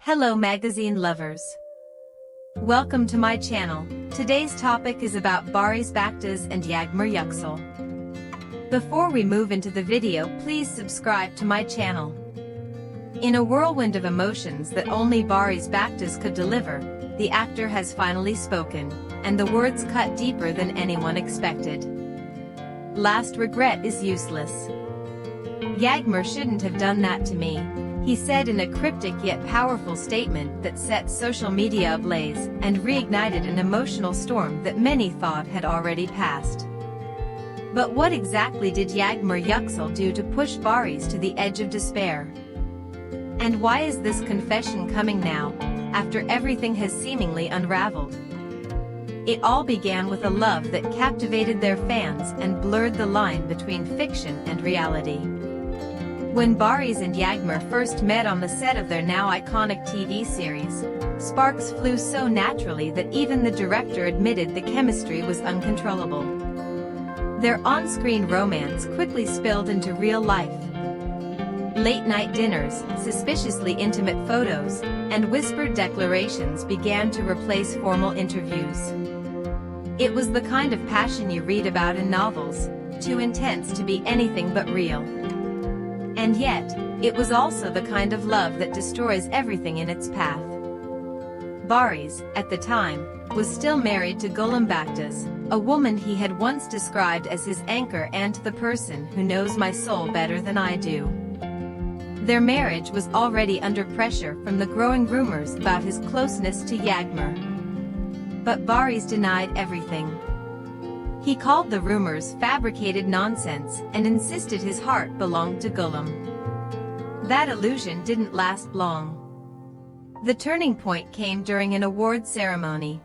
Hello magazine lovers. Welcome to my channel. Today's topic is about Barış Baktaş and Yağmur Yüksel. Before we move into the video, please subscribe to my channel. In a whirlwind of emotions that only Barış Baktaş could deliver, the actor has finally spoken, and the words cut deeper than anyone expected. Last regret is useless. Yağmur shouldn't have done that to me, he said in a cryptic yet powerful statement that set social media ablaze and reignited an emotional storm that many thought had already passed. But what exactly did Yağmur Yüksel do to push Barış to the edge of despair? And why is this confession coming now, after everything has seemingly unraveled? It all began with a love that captivated their fans and blurred the line between fiction and reality. When Barış and Yağmur first met on the set of their now iconic TV series, sparks flew so naturally that even the director admitted the chemistry was uncontrollable. Their on-screen romance quickly spilled into real life. Late-night dinners, suspiciously intimate photos, and whispered declarations began to replace formal interviews. It was the kind of passion you read about in novels, too intense to be anything but real. And yet, it was also the kind of love that destroys everything in its path. Barış, at the time, was still married to Gülüm Baktaş, a woman he had once described as his anchor and the person who knows my soul better than I do. Their marriage was already under pressure from the growing rumors about his closeness to Yağmur. But Barış denied everything. He called the rumors fabricated nonsense and insisted his heart belonged to Gülüm. That illusion didn't last long. The turning point came during an award ceremony.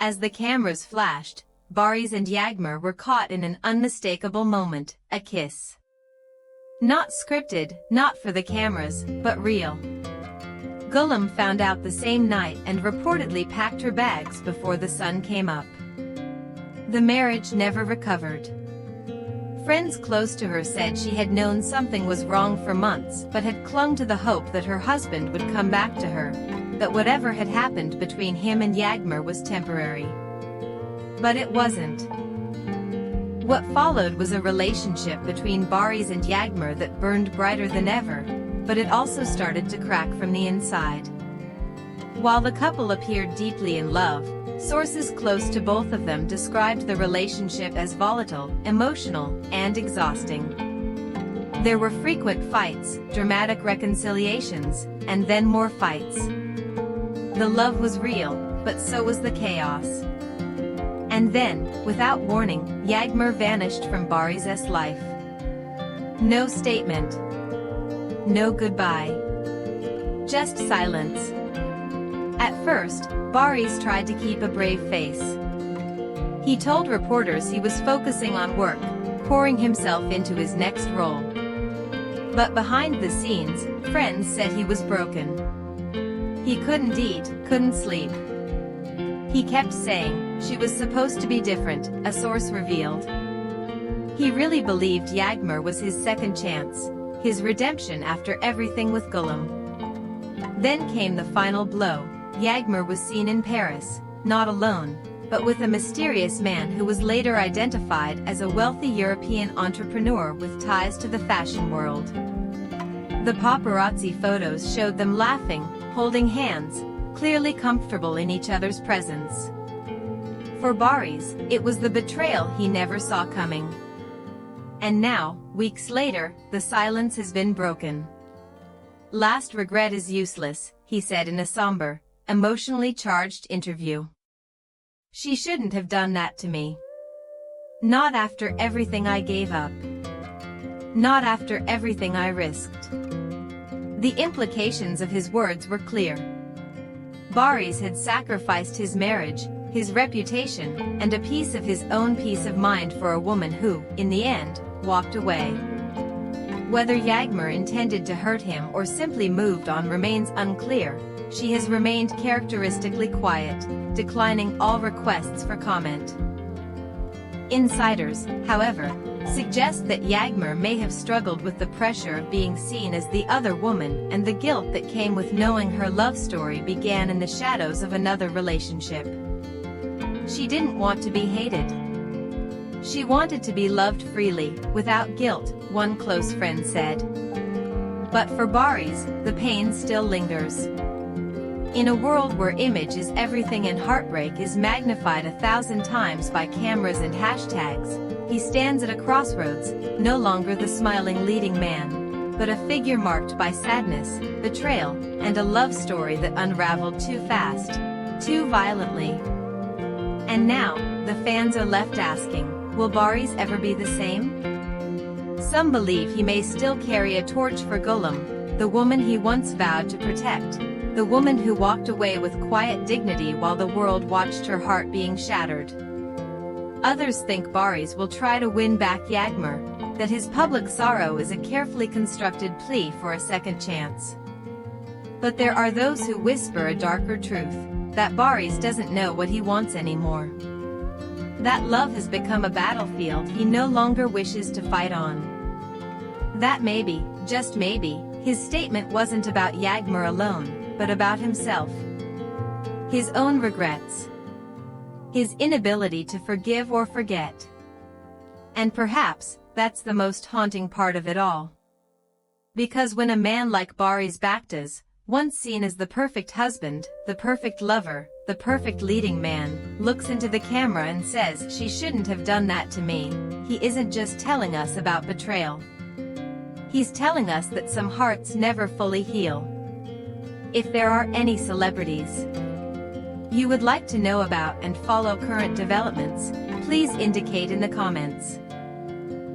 As the cameras flashed, Barış and Yağmur were caught in an unmistakable moment, a kiss. Not scripted, not for the cameras, but real. Gülüm found out the same night and reportedly packed her bags before the sun came up. The marriage never recovered. Friends close to her said she had known something was wrong for months but had clung to the hope that her husband would come back to her, that whatever had happened between him and Yağmur was temporary. But it wasn't. What followed was a relationship between Barış and Yağmur that burned brighter than ever, but it also started to crack from the inside. While the couple appeared deeply in love, sources close to both of them described the relationship as volatile, emotional, and exhausting. There were frequent fights, dramatic reconciliations, and then more fights. The love was real, but so was the chaos. And then, without warning, Yağmur vanished from Barış's life. No statement. No goodbye. Just silence. At first, Barış tried to keep a brave face. He told reporters he was focusing on work, pouring himself into his next role. But behind the scenes, friends said he was broken. He couldn't eat, couldn't sleep. He kept saying, she was supposed to be different, a source revealed. He really believed Yağmur was his second chance, his redemption after everything with Gülüm. Then came the final blow. Yağmur was seen in Paris, not alone, but with a mysterious man who was later identified as a wealthy European entrepreneur with ties to the fashion world. The paparazzi photos showed them laughing, holding hands, clearly comfortable in each other's presence. For Barış, it was the betrayal he never saw coming. And now, weeks later, the silence has been broken. Last regret is useless, he said in a somber, emotionally charged interview. She shouldn't have done that to me. Not after everything I gave up. Not after everything I risked. The implications of his words were clear. Barış had sacrificed his marriage, his reputation, and a piece of his own peace of mind for a woman who, in the end, walked away. Whether Yağmur intended to hurt him or simply moved on remains unclear. She has remained characteristically quiet, declining all requests for comment. Insiders, however, suggest that Yagmur may have struggled with the pressure of being seen as the other woman and the guilt that came with knowing her love story began in the shadows of another relationship. She didn't want to be hated. She wanted to be loved freely, without guilt, one close friend said. But for Barış, the pain still lingers. In a world where image is everything and heartbreak is magnified 1,000 times by cameras and hashtags, he stands at a crossroads, no longer the smiling leading man, but a figure marked by sadness, betrayal, and a love story that unraveled too fast, too violently. And now, the fans are left asking, will Barış ever be the same? Some believe he may still carry a torch for Gülüm, the woman he once vowed to protect, the woman who walked away with quiet dignity while the world watched her heart being shattered. Others think Barış will try to win back Yagmur, that his public sorrow is a carefully constructed plea for a second chance. But there are those who whisper a darker truth, that Barış doesn't know what he wants anymore. That love has become a battlefield he no longer wishes to fight on. That maybe, just maybe, his statement wasn't about Yagmur alone, but about himself. His own regrets. His inability to forgive or forget. And perhaps, that's the most haunting part of it all. Because when a man like Barış Baktaş, once seen as the perfect husband, the perfect lover, the perfect leading man, looks into the camera and says she shouldn't have done that to me, he isn't just telling us about betrayal. He's telling us that some hearts never fully heal. If there are any celebrities you would like to know about and follow current developments, please indicate in the comments.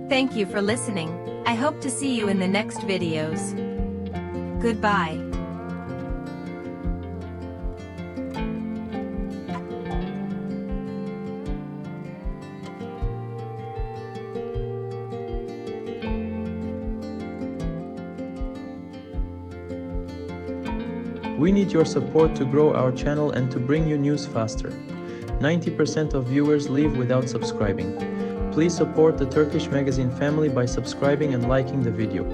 Thank you for listening. I hope to see you in the next videos. Goodbye. We need your support to grow our channel and to bring you news faster. 90% of viewers leave without subscribing. Please support the Turkish Magazine family by subscribing and liking the video.